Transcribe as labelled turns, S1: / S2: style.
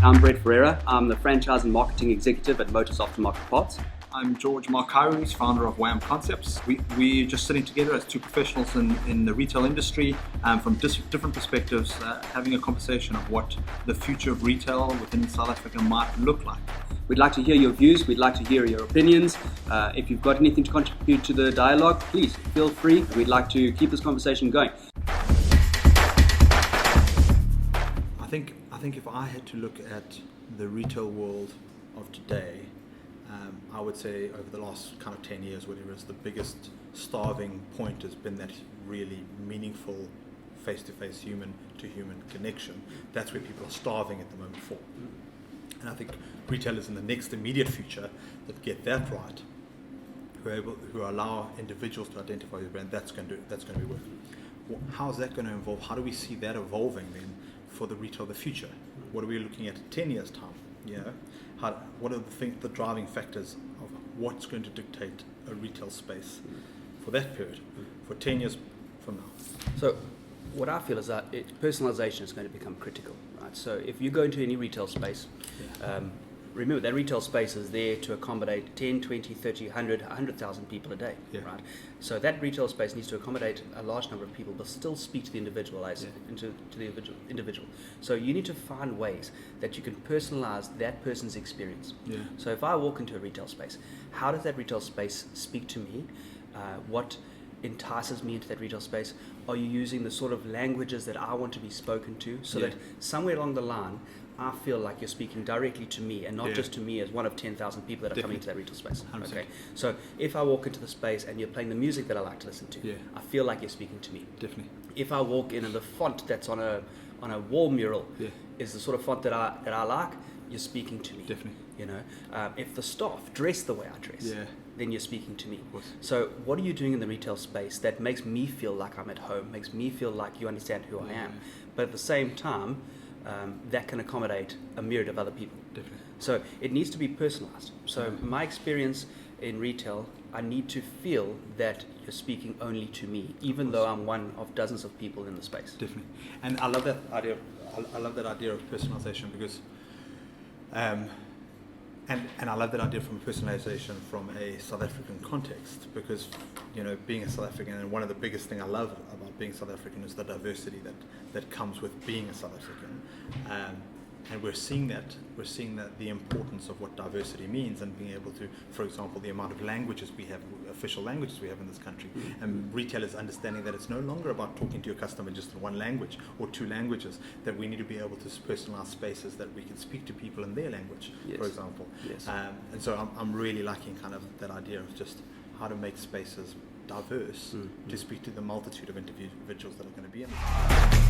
S1: I'm Brett Ferreira. I'm the Franchise and Marketing Executive at Motors Aftermarket Parts.
S2: I'm George Markarius, founder of Whaam Concepts. We're just sitting together as two professionals in the retail industry from different perspectives, having a conversation of what the future of retail within South Africa might look like.
S1: We'd like to hear your views, we'd like to hear your opinions. If you've got anything to contribute to the dialogue, please feel free. We'd like to keep this conversation going.
S2: I think if I had to look at the retail world of today, I would say over the last kind of 10 years, whatever is the biggest starving point has been that really meaningful face-to-face, human-to-human connection. That's where people are starving at the moment for. And I think retailers in the next immediate future that get that right, who allow individuals to identify their brand, that's going to be working. Well, how is that going to evolve? How do we see that evolving then for the retail of the future? What are we looking at 10 years' time? You know, what are the driving factors of what's going to dictate a retail space for that period, for 10 years from now?
S1: So what I feel is that personalization is going to become critical, right? So if you go into any retail space, remember that retail space is there to accommodate 10, 20, 30, 100,000 people a day, right? So that retail space needs to accommodate a large number of people, but still speak to the individual, to the individual. So you need to find ways that you can personalize that person's experience. So if I walk into a retail space, how does that retail space speak to me? What entices me into that retail space? Are you using the sort of languages that I want to be spoken to, so that somewhere along the line I feel like you're speaking directly to me and not just to me as one of 10,000 people that are coming into that retail space.
S2: 100%.
S1: Okay, so if I walk into the space and you're playing the music that I like to listen to, I feel like you're speaking to me.
S2: Definitely.
S1: If I walk in and the font that's on a wall mural is the sort of font that I like, you're speaking to me.
S2: Definitely.
S1: You know, if the staff dress the way I dress, then you're speaking to me.
S2: Of course.
S1: So what are you doing in the retail space that makes me feel like I'm at home, makes me feel like you understand who I am, but at the same time, that can accommodate a myriad of other people.
S2: Definitely.
S1: So it needs to be personalized. So my experience in retail, I need to feel that you're speaking only to me, even though I'm one of dozens of people in the space.
S2: Definitely. And I love that idea. I love that idea of personalization because, and I love that idea from personalization from a South African context because, you know, being a South African, and one of the biggest thing I love about being South African is the diversity that comes with being a South African, and we're seeing that the importance of what diversity means, and being able to, for example, the amount of languages we have, official languages we have in this country, and retailers understanding that it's no longer about talking to your customer just in one language or two languages, that we need to be able to personalize spaces that we can speak to people in their language, for example. And so I'm really liking kind of that idea of just how to make spaces diverse to speak to the multitude of individuals that are going to be in it.